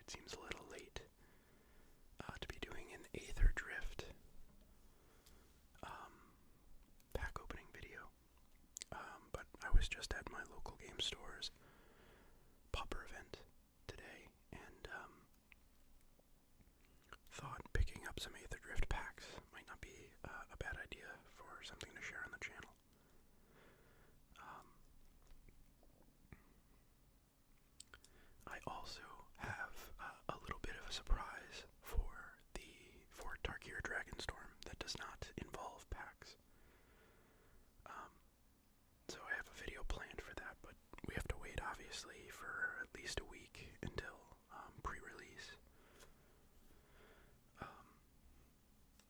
it seems a little late to be doing an Aetherdrift pack opening video. But I was just at my local game store's popper event today and thought picking up some Aetherdrift packs might not be a bad idea for something to share on the channel. I also have a little bit of a surprise for Tarkir Dragonstorm that does not involve packs. So I have a video planned for that, but we have to wait obviously for at least a week until pre-release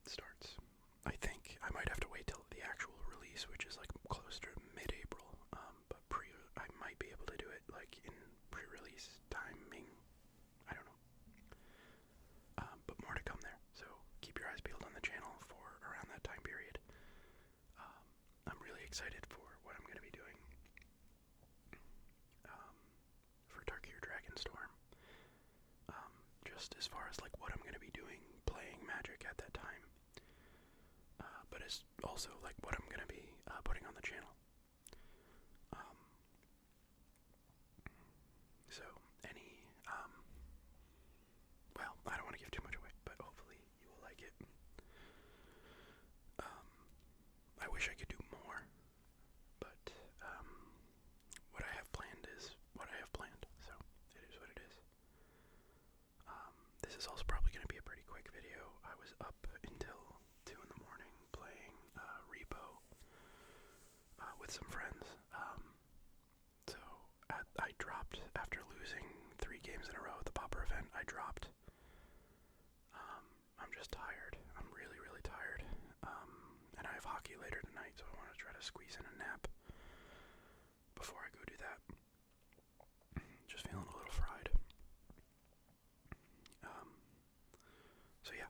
starts. I think I might have to wait till the actual release, which is like close to mid-April, but I might be able to do it like in pre-release timing. I don't know. But more to come there, so keep your eyes peeled on the channel for around that time period. I'm really excited for what I'm going to be doing for Tarkir Dragonstorm. Just as far as like what I'm going to be doing, playing Magic at that time, but it's also like what I'm going to be putting on the channel. So any, well, I don't want to give too much away, but hopefully you will like it. I wish I could do more, but what I have planned is what I have planned, so it is what it is. This is also probably going to be a pretty quick video. I was up until 2 in the morning playing Repo with some friends. So I dropped, after losing 3 games in a row at the Popper event, I dropped. I'm just tired. I'm really, really tired. And I have hockey later tonight, so I want to try to squeeze in a nap before I go do that. Just feeling a little fried. So yeah,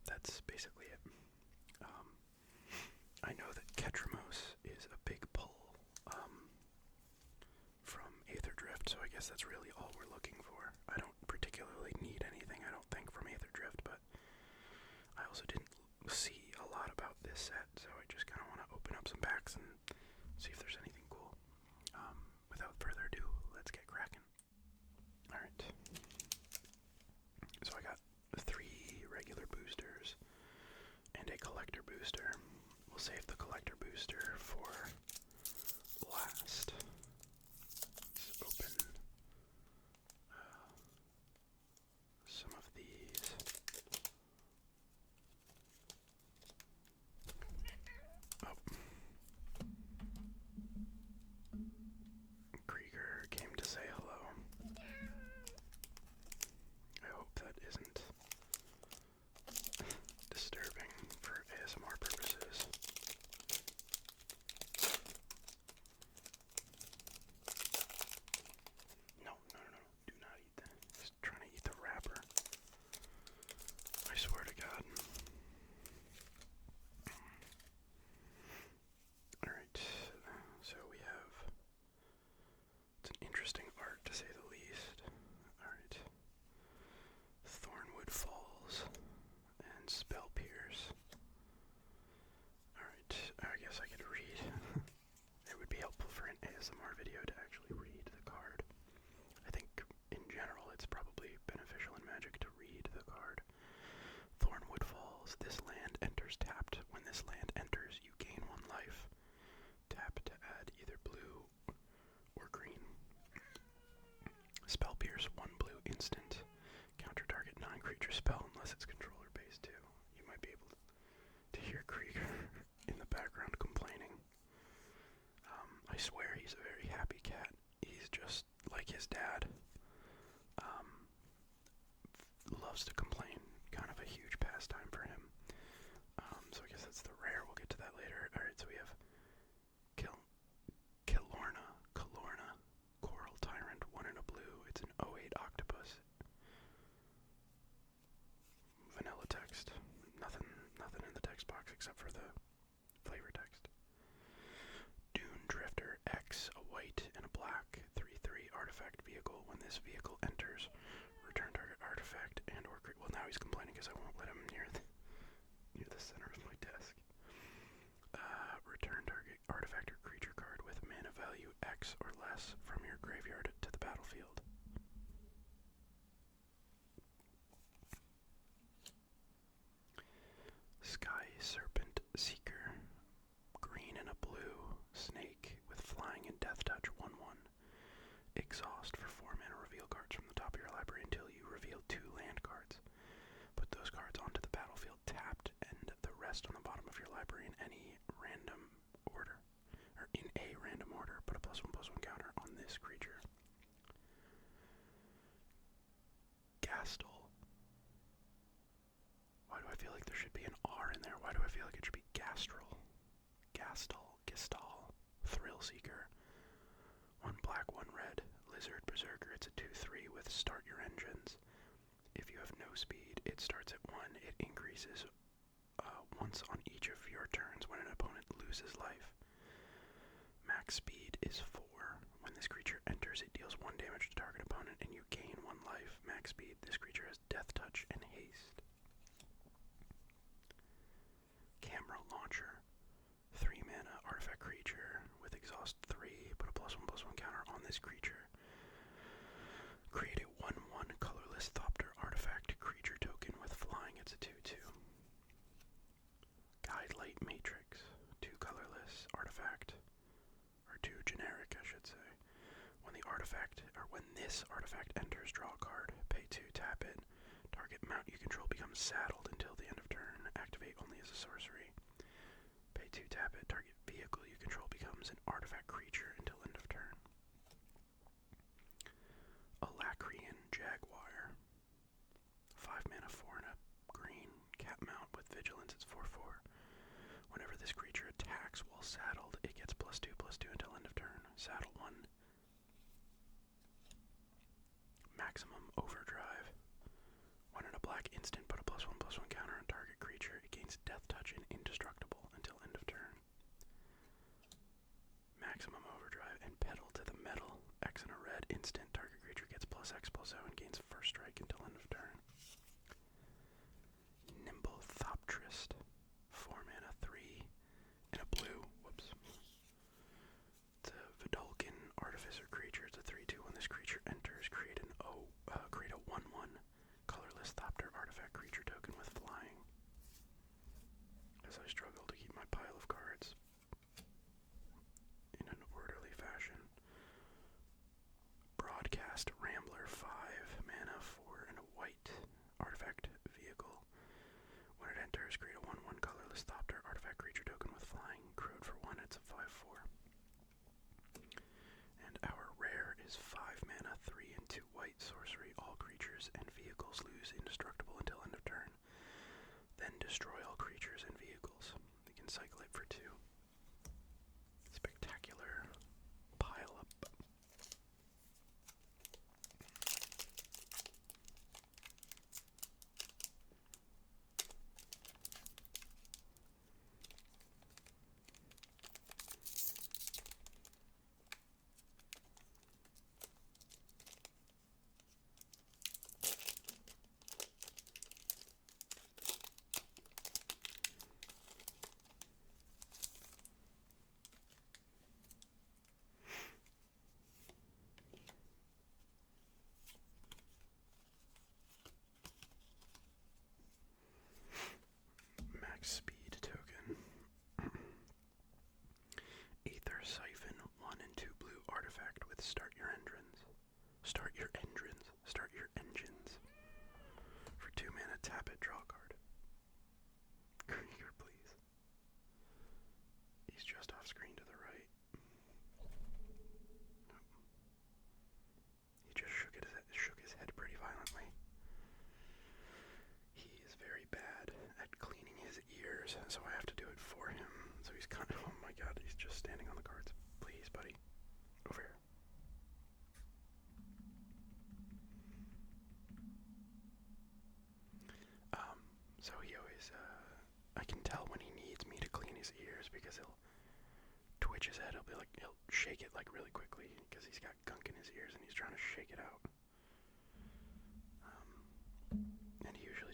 that's basically it. I know that Ketramos is a big pull from Aetherdrift, so I guess that's really all we're looking for. I don't particularly need anything, I don't think, from Aetherdrift, but I also didn't see a lot about this set, so I just kind of want to open up some packs and see if there's anything cool. Without further ado, let's get cracking. Alright. So I got 3 regular boosters and a collector booster. We'll save the collector booster for last. Let's open some of these. Oh. Krieger came to say hello. I hope that isn't disturbing for ASMR purposes. No, do not eat that. He's trying to eat the wrapper. I swear to God. Alright, so we have, it's an interesting art to say the least. Alright. Thornwood Falls and Spell Pierce. Alright, I guess I could read. It would be helpful for an ASMR video to actually read the card. I think in general it's probably beneficial in Magic to read the card. Thornwood Falls. This land enters tapped. When this land enters, you gain 1 life. Tap to add either blue or green. Spell Pierce, 1 blue instant. Counter target non-creature spell unless it's controller based too. You might be able to hear Krieger in the background complaining. I swear he's a very happy cat. He's just like his dad. Loves to complain. Kind of a huge pastime for him. So I guess that's the rare. We'll get to that later. Alright, so we have Kalorna, Coral Tyrant, 1 in a blue. It's an 08 octopus. Vanilla text. Nothing in the text box except for the flavor text. Dune Drifter X, a white and a black 3/3 artifact vehicle. When this vehicle enters, return target now he's complaining because I won't let him near the center of my desk. Return target artifact or creature card with mana value X or less from your graveyard to the battlefield. Sky Serpent Seeker. Green and a blue snake with flying and death touch 1/1. Exhaust for 4 mana, reveal cards from the top of your library until you reveal 2 land cards. Put those cards onto the battlefield tapped and the rest on the bottom of your library in any random order. Or in a random order. Put a +1/+1 counter on this creature. Gastel. Why do I feel like there should be an R in there? Why do I feel like it should be Gastral? Gistal. Thrill Seeker. 1 black, 1 red. Lizard Berserker. It's a 2/3 with Start Your Engines. If you have no speed, it starts at 1. It increases once on each of your turns when an opponent loses life. Max speed is 4. When this creature enters, it deals 1 damage to target opponent and you gain 1 life. Max speed. This creature has Death Touch and Haste. Camera Launcher. 3 mana artifact creature with exhaust 3. Put a +1/+1 counter on this creature. Create a 1/1 colorless Thopter artifact creature token with flying. It's a 2/2. Guide Light Matrix. 2 colorless artifact. Or 2 generic, I should say. When this artifact enters, draw a card. Pay 2, tap it. Target mount you control becomes saddled until the end of turn. Activate only as a sorcery. Pay 2, tap it. Target vehicle you control becomes an artifact creature until end of turn. Alacrian Jaguar. 5 mana, 4 and a green. Cat mount with vigilance. It's 4/4. Whenever this creature attacks while saddled, it gets +2/+2 until end of turn. Saddle 1. Maximum Overdrive. 1 and a black instant, put a +1/+1 counter on target creature. It gains Death Touch and Indestructible until end of turn. Maximum Overdrive and Pedal to the Metal. X and a red instant, target creature gets +X/+0 and gains first strike until end of turn. Nimble Thoptrist. 4 mana, 3 and a blue. Whoops. It's a Vidalcan Artificer creature. It's a 3/2. When this creature enters, create a 1/1 colorless Thopter artifact creature token with flying. As I struggle to keep my pile of cards in an orderly fashion. Broadcast Rambler. 5 mana, 4 and a white artifact vehicle. When it enters, create a 1/1 colorless Thopter artifact creature token with flying. Crowed for 1, it's a 5/4. And our rare is 5 mana, 3 and 2 white sorcery. All creatures and vehicles lose indestructible until end of turn. Then destroy all creatures and vehicles. You can cycle it for 2. Spectacular Pile Up. Speed token. Aether Siphon. 1 and 2 blue artifact with Start Your Engines. Start Your Engines. For 2 mana, tap it, draw a card. Krieger, please. He's just off screen to the right. He just shook his head pretty violently. He is very bad at cleaning his ears, so I have to do it for him. So he's kind of, oh my god, he's just standing on the cards. Please, buddy. Over here. So he always, I can tell when he needs me to clean his ears because he'll twitch his head. He'll shake it like really quickly because he's got gunk in his ears and he's trying to shake it out. And he usually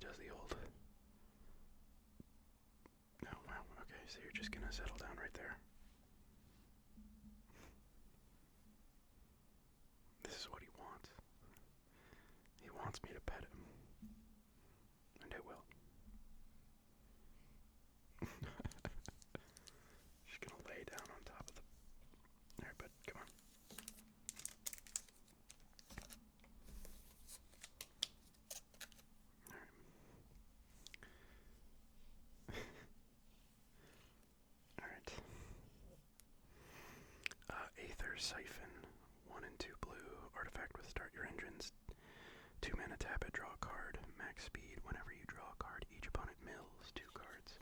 So you're just gonna settle down right there. This is what he wants. He wants me to pet him. And I will. Just gonna lay down on top of the... Alright, bud, come on. Alright. Aether Siphon, 1 and 2 blue, artifact with start your engines. 2 mana tap it, draw a card, max speed. Whenever you draw a card, each opponent mills 2 cards.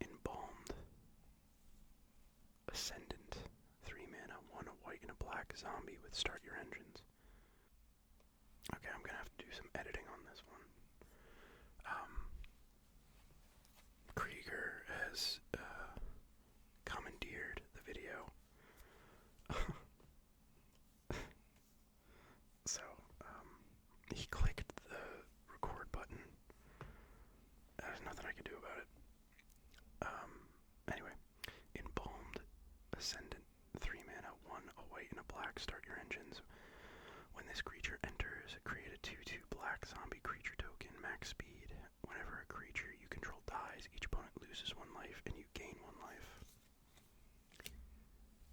Embalmed. Ascendant, 3 mana, 1 a white and a black zombie with start your engines. Okay, I'm gonna have to do some editing on this one. Krieger has commandeered the video. So, he clicked the record button. There's nothing I can do about it. Anyway, Embalmed Ascendant, 3 mana, 1 a white and a black, start your engines. When this creature enters, create a 2/2 black zombie creature token, max speed. Whenever a creature you control dies, each opponent loses 1 life and you gain 1 life.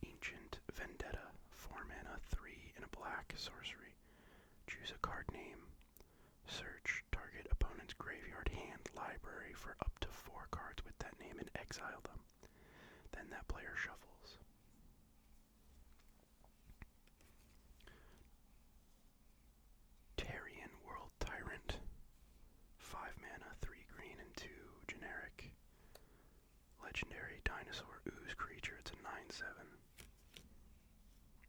Ancient Vendetta, 4 mana, 3 and a black sorcery. Choose a card name. Search target opponent's graveyard, hand, library for up to 4 cards with that name and exile them. Then that player shuffles. Tarian World Tyrant, 5 mana, 3 green and 2 generic. Legendary dinosaur ooze creature, it's a 9/7.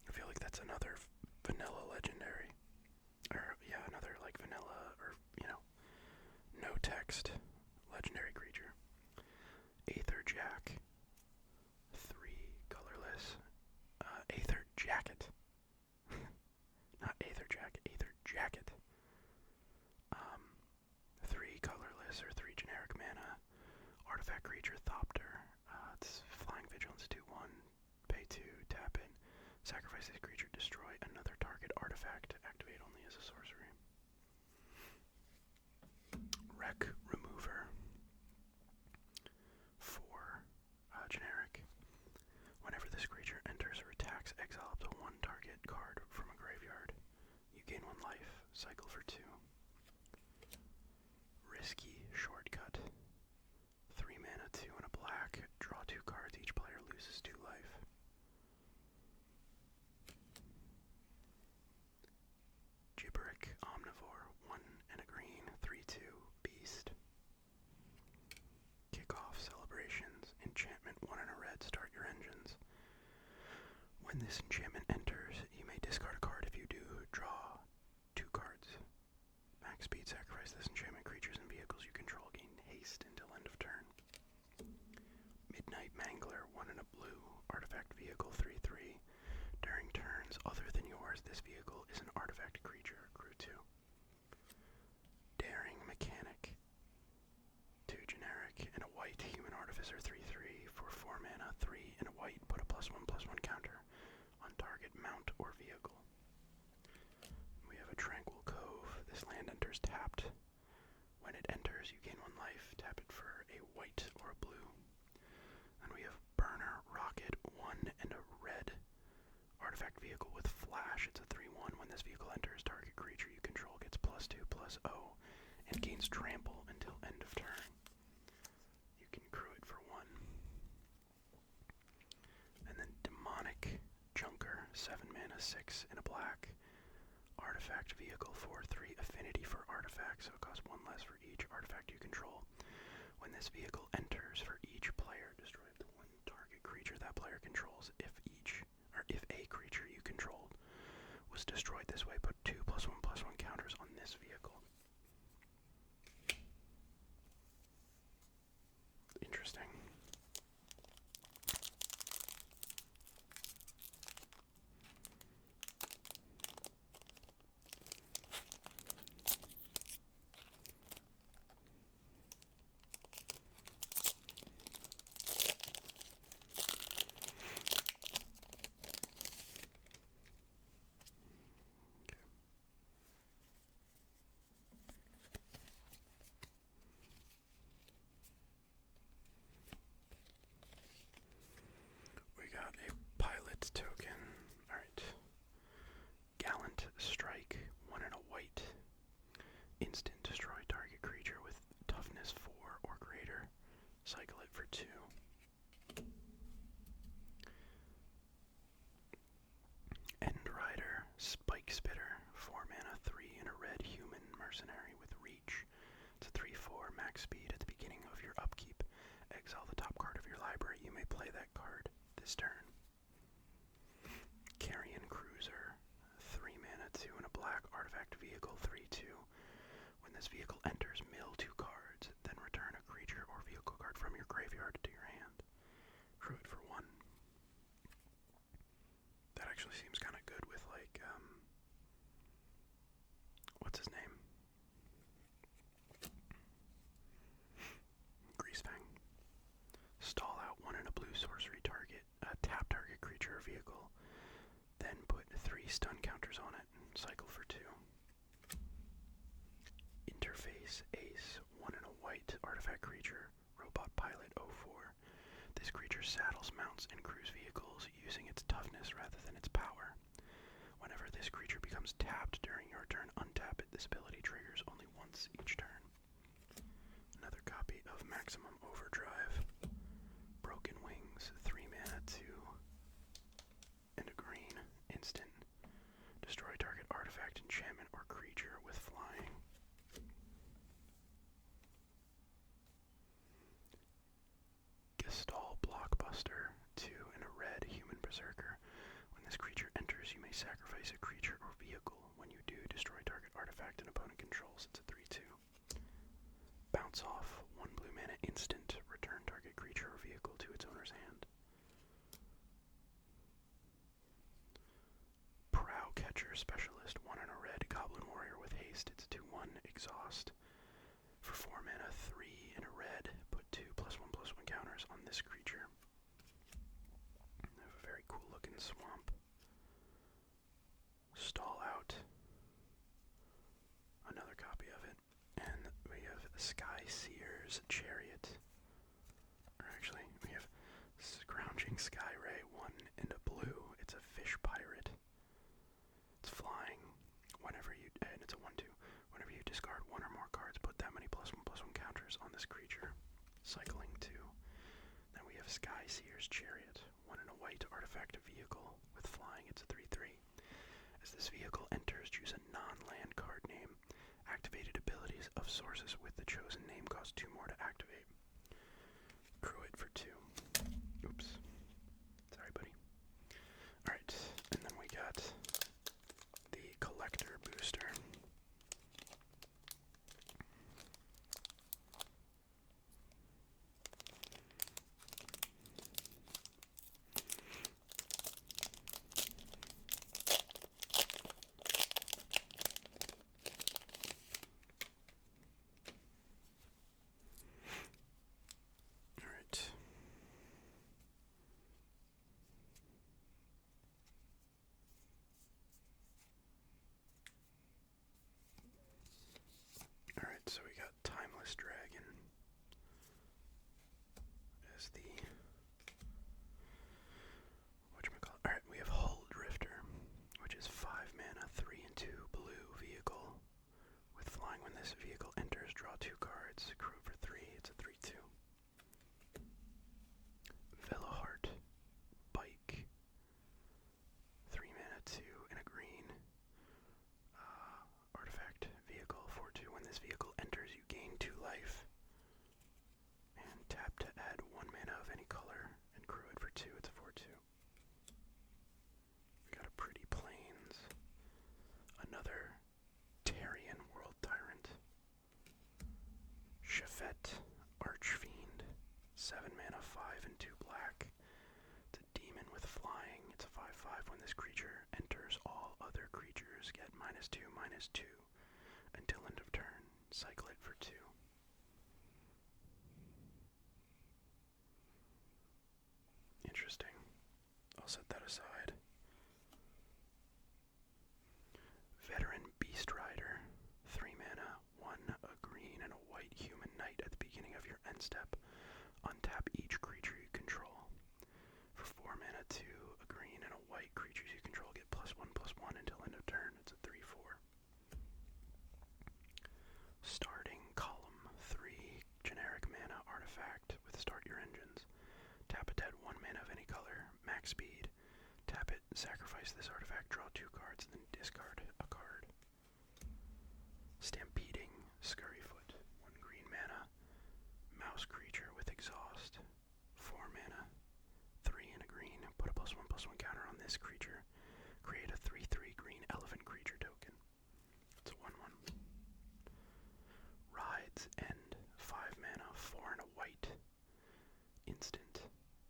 I feel like that's another vanilla legendary. Or, yeah, another, like, vanilla, or, you know, no text legendary creature. Aether Jack, 3 colorless. Aether Jacket. Not Aether Jack, Aether Jacket. 3 colorless or 3 generic mana. Artifact creature Thopter. It's flying vigilance 2/1. Pay 2, tap it. Sacrifice this creature, destroy another target artifact. Activate only as a sorcery. Wreck Remover. 4 generic. Whenever this creature enters or attacks, exile up to 1 target card from a graveyard. You gain 1 life. Cycle for 2. Risky Shortcut. 3 mana, 2 and a black. Draw 2 cards. Each player loses 2 life. Gibberick Omnivore, 1 and a green, 3/2, beast. Kickoff Celebrations, enchantment, 1 and a red, start your engines. When this enchantment enters, you may discard a card. If you do, draw 2 cards. Max speed, sacrifice this enchantment. Creatures and vehicles you control gain haste until end of turn. Midnight Mangler, 1 and a blue, artifact vehicle, 3/3. During turns other than yours, this vehicle is an artifact creature, crew 2. Daring Mechanic, 2 generic and a white human artificer, 3/3 for 4 mana, 3 and a white, put a +1/+1 counter on target mount or vehicle. We have a Tranquil Cove. This land enters tapped. When it enters, you gain 1 life. Tap it for a white or a blue. And we have Burner Rocket, 1 and a red. Artifact vehicle with flash. It's a 3/1. When this vehicle enters, target creature you control gets +2/+0 and gains trample until end of turn. You can crew it for 1. And then Demonic Junker, 7 mana, 6 and a black. Artifact vehicle, 4/3, affinity for artifacts, so it costs 1 less for each artifact you control. When this vehicle enters, for each player, destroy up to 1 target creature that player controls. If a creature you controlled was destroyed this way, put 2 +1/+1 counters on this vehicle. Interesting. its token. Alright. Gallant Strike, 1 and a white. Instant destroy target creature with toughness 4 or greater. Cycle it for 2. End Rider, Spike Spitter, 4 mana, 3 and a red human mercenary with reach. It's a 3/4 max speed at the beginning of your upkeep. Exile the top card of your library. You may play that card this turn. Carrion Cruiser, 3 mana, 2 and a black artifact vehicle, 3/2. When this vehicle enters, mill 2 cards, then return a creature or vehicle card from your graveyard to your hand. Crew it for 1. That actually seems kind of good with, like, what's his name? Greasefang. Stall out 1 and a blue sorcery target, tap target creature or vehicle, then put 3 stun counters on it and cycle for 2. Interface Ace, 1 and a white artifact creature, robot pilot 04. This creature saddles, mounts, and crews vehicles using its toughness rather than its power. Whenever this creature becomes tapped during your turn, untap it. This ability triggers only once each turn. Another copy of Maximum Overdrive. Broken Wings, 3 mana, 2 and a green. Instant. Destroy target artifact, enchantment, or creature with flying. Gestalt Blockbuster, 2 and a red human berserker. When this creature enters, you may sacrifice a creature or vehicle. When you do, destroy target artifact an opponent controls. It's a 3/2. Bounce Off, 1 blue mana instant. Return target creature or vehicle to its owner's hand. Prow Catcher Specialist, 1 and a red goblin warrior with haste. It's 2/1 exhaust. For 4 mana, 3 and a red, put 2 +1/+1 counters on this creature. They have a very cool looking swamp. Stall Out. Another copy of it. And we have Sky Seer's Chariot. Or actually, we have Scrounging Sky Ray, 1 and a blue. It's a fish pirate. It's flying. And it's a 1/2. Whenever you discard 1 or more cards, put that many +1/+1 counters on this creature. Cycling 2. Then we have Sky Seer's Chariot, 1 and a white artifact vehicle with flying. It's a 3/3. As this vehicle enters, choose a non-land card name. Activated abilities of sources with the chosen name cost 2 more to activate. Crew it for 2. Oops. Sorry, buddy. Alright, and then we got the Collector Booster. So we got Timeless Dragon as the whatchamacallit. Alright, we have Hull Drifter, which is 5 mana, 3 and 2 blue vehicle. With flying, when this vehicle enters, draw 2 cards. Crew for 3. It's a 3/2. Veloheart Bike, 3 mana, 2 and a green. Artifact vehicle, 4/2. When this vehicle enters, you gain 2 life. And tap to add 1 mana of any color and crew it for 2. It's a 4/2. We got a Pretty Plains. Another Tarian World Tyrant. Shafet Archfiend, 7 mana, 5 and 2 black. It's a demon with flying. It's a 5/5. When this creature enters, all other creatures get -2/-2 until end of turn. Cycle it for 2. Interesting. I'll set that aside. Veteran Beast Rider, 3 mana, 1 a green and a white human knight. At the beginning of your end step, untap each creature you control. For 4 mana, 2 a green and a creatures you control get +1/+1 until end of turn. It's a 3/4. Starting column 3 generic mana artifact with start your engines. Tap a dead 1 mana of any color, max speed. Tap it, sacrifice this artifact, draw 2 cards, and then discard a card. Stampeding Scurryfoot, 1 green mana, mouse creature with exhaust, 4 mana, 3 and a green. Put a +1/+1 counter on this creature. Create a 3/3 green elephant creature token. It's a 1/1. Ride's End, 5 mana, 4 and a white. Instant.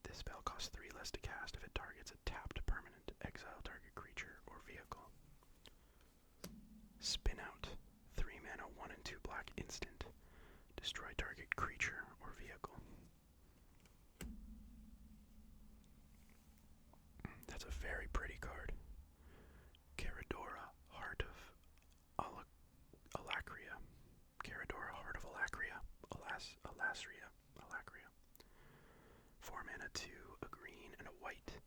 This spell costs 3 less to cast if it targets a tapped permanent. Exile target creature or vehicle. Spin Out, 3 mana, 1 and 2 black instant. Destroy target creature or vehicle. That's a very pretty card. Caradora, Heart of Alacria. Caradora, Heart of Alacria. Alacria. 4 mana, 2, a green, and a white.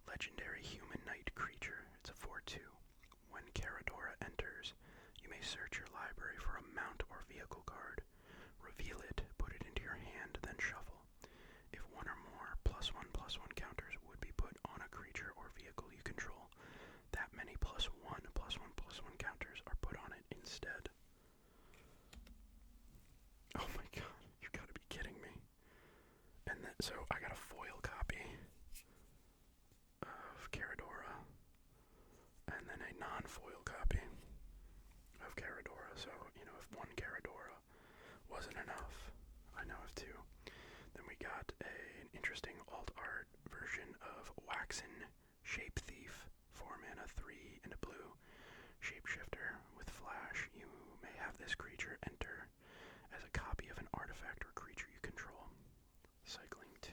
Legendary human knight creature. It's a 4/2. When Caradora enters, you may search your library for a mount or vehicle card. Reveal it, put it into your hand, then shuffle. If one or more +1/+1 counters would be put on a creature or vehicle you control, that many +1/+1/+1 counters are put on it instead. Oh my god, you gotta be kidding me. And then, so I got a foil copy of Caradora, and then a non-foil copy of Caradora. So, you know, if one Caradora wasn't enough, I now have 2. Then we got an interesting alt art version of Waxen Shape Thief, 4 mana, 3 and a blue. Shapeshifter with flash. You may have this creature enter as a copy of an artifact or creature you control. Cycling 2.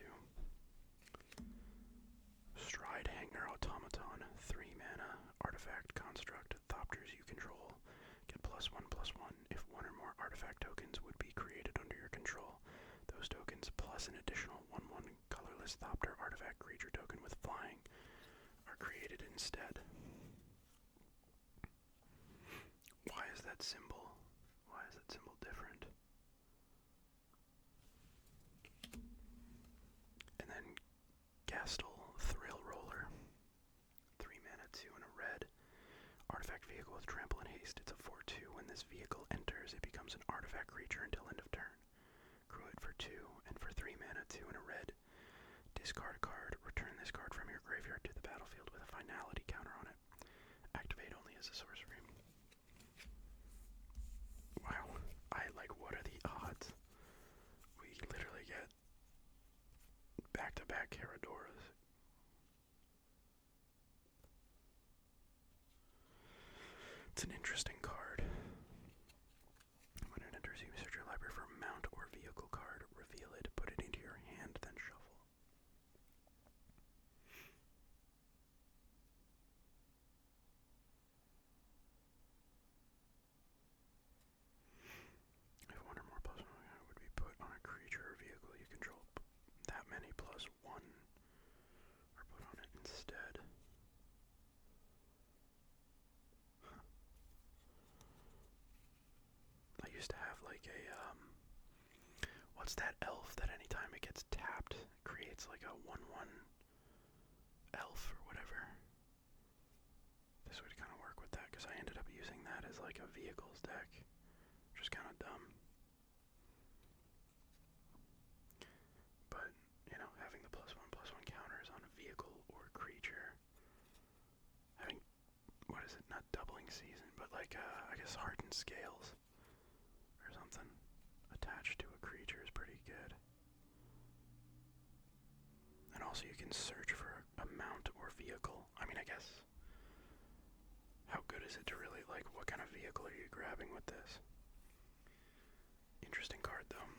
Stride Hanger Automaton, 3 mana, artifact construct. Thopters you control get +1/+1 if one or more artifact tokens would be created under your control. Those tokens plus an additional 1/1 colorless Thopter artifact creature token with flying are created instead. Why is that symbol different? And then Gastel Thrill Roller, 3 mana, 2 and a red. Artifact vehicle with trample and haste. It's a 4/2. When this vehicle enters, it becomes an artifact creature until end of turn. Crew it for 2, and for 3 mana, 2 and a red. Discard a card. Return this card from your graveyard to the battlefield with a finality counter on it. Activate only as a sorcery. Wow. What are the odds? We literally get back-to-back Caradoras. It's an interesting card. When it enters, you search your library for a mount or vehicle card. Reveal it, put it into your hand, then shuffle. If one or more +1 would be put on a creature or vehicle you control, that many +1 are put on it instead. I used to have like a, what's that elf that anytime it gets tapped, creates like a 1/1 elf or whatever. This would kind of work with that, because I ended up using that as like a vehicles deck, which is kind of dumb. But, you know, having the +1/+1 counters on a vehicle or creature, having, what is it, not doubling season, but like, I guess hardened scales or something attached to a creature is pretty good. And also you can search for a mount or vehicle. I mean, I guess, how good is it to really, like, what kind of vehicle are you grabbing with this? Interesting card, though.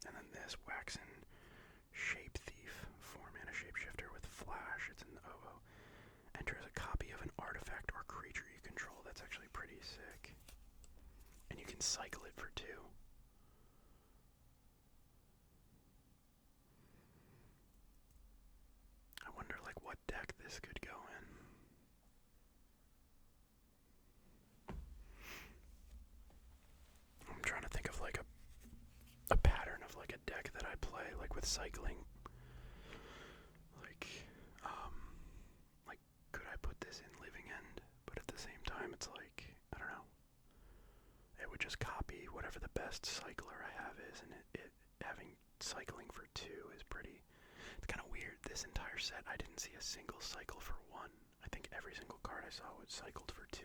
And then this Waxen Shape Thief, 4 mana shapeshifter with flash. It's an 0/0. Enter as a copy of an artifact or creature you control. That's actually pretty sick. And you can cycle it for 2. I wonder, like, what deck deck that I play, like with cycling. Like, could I put this in Living End? But at the same time, it's like, I don't know. It would just copy whatever the best cycler I have is, and it having cycling for 2 is pretty. It's kind of weird. This entire set, I didn't see a single cycle for 1. I think every single card I saw was cycled for 2.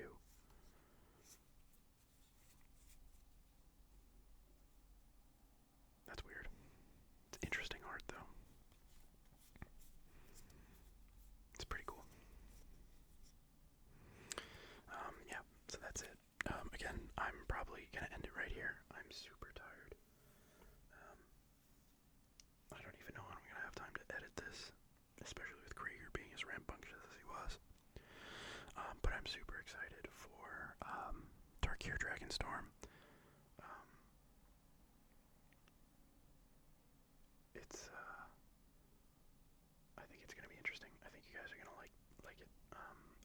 That's weird. It's interesting art, though. It's pretty cool. Yeah, so that's it. Again, I'm probably gonna end it right here. I'm super tired. I don't even know when I'm gonna have time to edit this, especially with Krieger being as rambunctious as he was. But I'm super excited for Darkir Dragonstorm. I think it's gonna be interesting. I think you guys are gonna like it.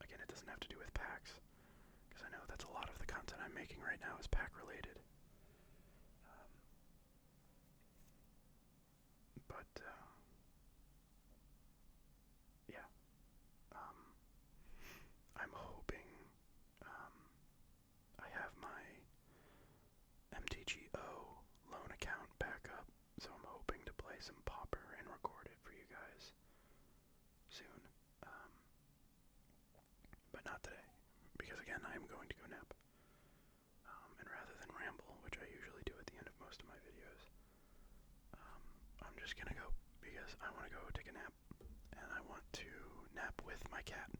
Again, it doesn't have to do with packs, because I know that's a lot of the content I'm making right now is pack related. But yeah, I'm hoping I have my MTG loan account back up, so I'm hoping to play some Pauper and record it for you guys soon. But not today, because again, I am going to go nap. And rather than ramble, which I usually do at the end of most of my videos, I'm just gonna go, because I want to go take a nap, and I want to nap with my cat,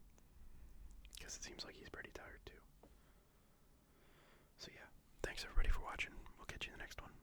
because it seems like he's pretty tired too. So yeah, thanks everybody for watching. We'll catch you in the next one.